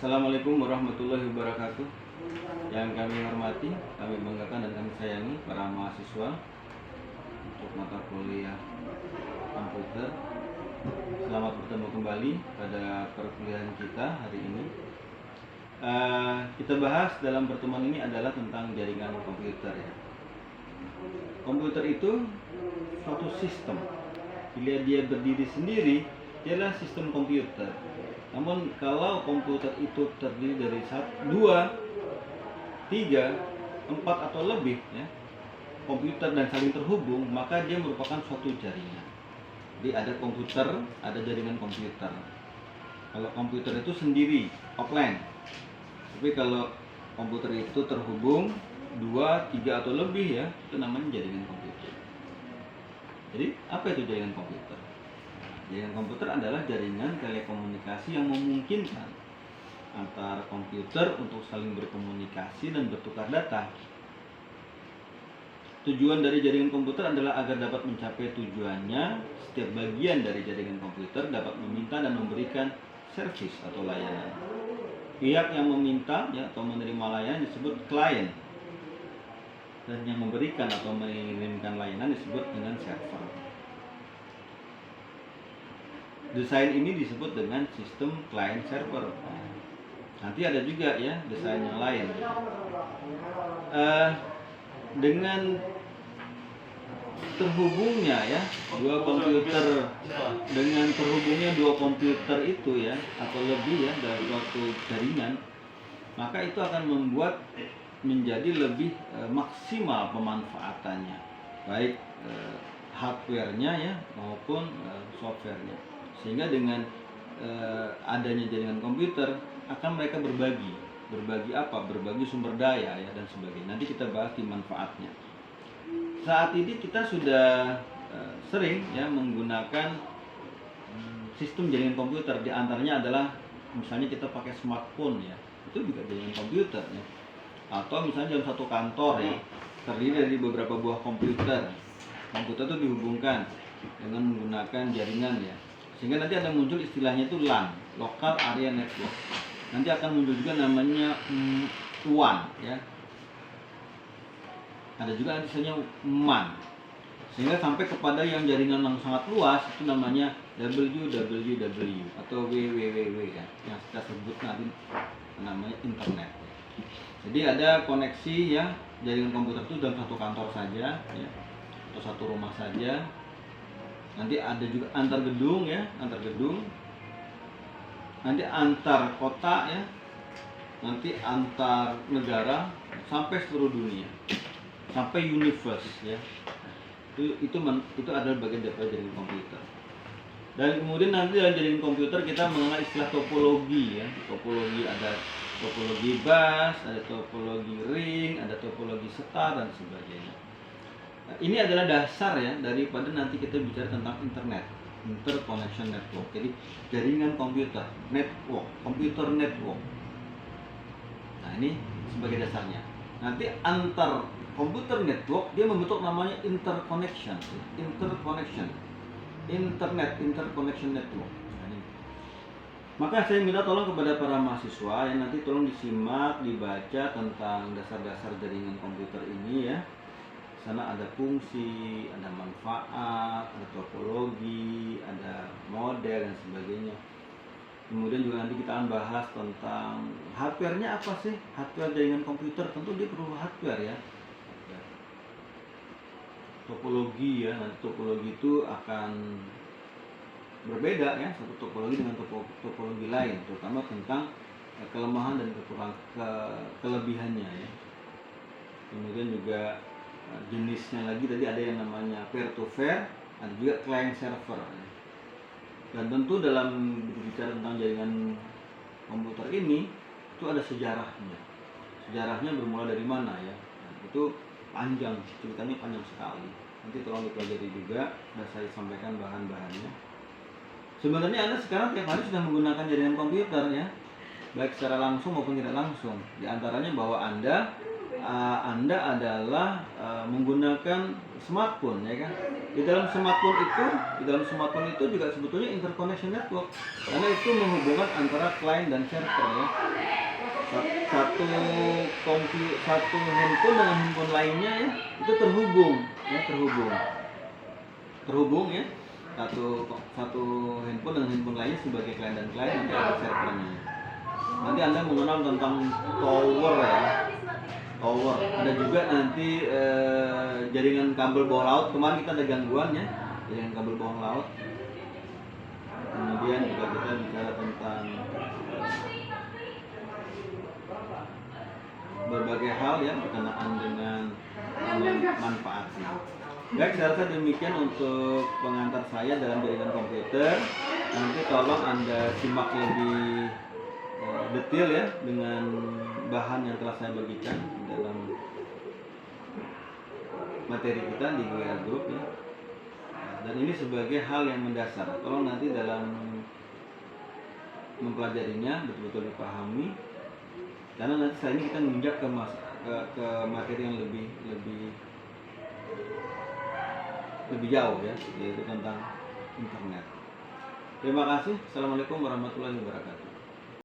Assalamualaikum warahmatullahi wabarakatuh. Yang kami hormati, kami banggakan dan kami sayangi para mahasiswa untuk mata kuliah komputer. Selamat bertemu kembali pada perkuliahan kita hari ini. Kita bahas dalam pertemuan ini adalah tentang jaringan komputer ya. Komputer itu suatu sistem. Bila dia berdiri sendiri, dia adalah sistem komputer. Namun kalau komputer itu terdiri dari 1, 2, 3, 4 atau lebih ya, komputer dan saling terhubung, maka dia merupakan suatu jaringan. Jadi ada komputer, ada jaringan komputer. Kalau komputer itu sendiri, offline. Tapi kalau komputer itu terhubung 2, 3 atau lebih ya, itu namanya jaringan komputer. Jadi apa itu jaringan komputer? Jaringan komputer adalah jaringan telekomunikasi yang memungkinkan antar komputer untuk saling berkomunikasi dan bertukar data. Tujuan dari jaringan komputer adalah agar dapat mencapai tujuannya, setiap bagian dari jaringan komputer dapat meminta dan memberikan servis atau layanan. Pihak yang meminta ya, atau menerima layanan disebut klien, dan yang memberikan atau mengirimkan layanan disebut dengan server. Desain ini disebut dengan sistem client server. Nanti ada juga ya desain yang lain. Dengan terhubungnya ya dua komputer itu ya atau lebih ya dari suatu jaringan, maka itu akan membuat menjadi lebih maksimal pemanfaatannya, baik hardware-nya ya maupun software-nya. Sehingga dengan adanya jaringan komputer akan mereka berbagi apa? Berbagi sumber daya ya dan sebagainya. Nanti kita bahas di manfaatnya. Saat ini kita sudah sering ya menggunakan sistem jaringan komputer. Di antaranya adalah misalnya kita pakai smartphone ya, itu juga jaringan komputer ya. Atau misalnya dalam satu kantor ya terdiri dari beberapa buah komputer. Komputer itu dihubungkan dengan menggunakan jaringan ya. Sehingga nanti ada muncul istilahnya itu LAN, Local Area Network. Nanti akan muncul juga namanya WAN ya. Ada juga nanti istilahnya MAN. Sehingga sampai kepada yang jaringan yang sangat luas itu namanya WWW atau WWW ya, yang kita sebut nanti namanya internet. Jadi ada koneksi ya jaringan komputer itu dalam satu kantor saja ya, atau satu rumah saja. Nanti ada juga antar gedung ya, nanti antar kota ya, nanti antar negara sampai seluruh dunia, sampai universe ya. Itu adalah bagian dari jaringan komputer. Dan kemudian nanti dalam jaringan komputer kita mengenal istilah topologi ya. Topologi ada topologi bus, ada topologi ring, ada topologi star dan sebagainya. Nah, ini adalah dasar ya daripada nanti kita bicara tentang internet, interconnection network. Jadi jaringan komputer, network, computer network. Nah ini sebagai dasarnya. Nanti antar komputer network dia membentuk namanya interconnection, internet interconnection network. Nah, ini. Maka saya minta tolong kepada para mahasiswa yang nanti tolong disimak, dibaca tentang dasar-dasar jaringan komputer ini ya. Sana ada fungsi, ada manfaat, ada topologi, ada model dan sebagainya. Kemudian juga nanti kita akan bahas tentang hardware-nya apa sih? Hardware jaringan komputer tentu dia perlu hardware ya. Topologi ya, nanti topologi itu akan berbeda ya, satu topologi dengan topologi lain, terutama tentang kelemahan dan kelebihannya ya. Kemudian juga jenisnya lagi tadi ada yang namanya peer to peer, ada juga client server. Dan tentu dalam berbicara tentang jaringan komputer ini itu ada sejarahnya. Sejarahnya bermula dari mana ya? Nah, itu panjang, ceritanya panjang sekali. Nanti tolong dipelajari juga, dan saya sampaikan bahan-bahannya. Sebenarnya Anda sekarang tiap hari sudah menggunakan jaringan komputer ya, baik secara langsung maupun tidak langsung. Di antaranya bahwa Anda Anda adalah menggunakan smartphone, ya kan? Di dalam smartphone itu juga sebetulnya interconnection network, karena itu menghubungkan antara client dan server, ya. Satu handphone dengan handphone lainnya, ya, itu terhubung ya. Satu handphone dengan handphone lainnya sebagai client dan client, nanti ada servernya. Nanti Anda mengenal tentang tower, ya. Ada juga nanti jaringan kabel bawah laut. Kemarin kita ada gangguan, ya, jaringan kabel bawah laut. Kemudian juga kita bicara tentang berbagai hal, ya, berkenaan dengan manfaatnya. Baik, saya rasa demikian untuk pengantar saya dalam jaringan komputer. Nanti tolong Anda simak lebih detail, ya, dengan bahan yang telah saya bagikan dalam materi kita di WA Group, ya. Dan ini sebagai hal yang mendasar. Tolong nanti dalam mempelajarinya betul-betul dipahami, karena nanti saya ini kita menginjak ke materi yang lebih jauh, ya, yaitu tentang internet. Terima kasih. Assalamualaikum warahmatullahi wabarakatuh.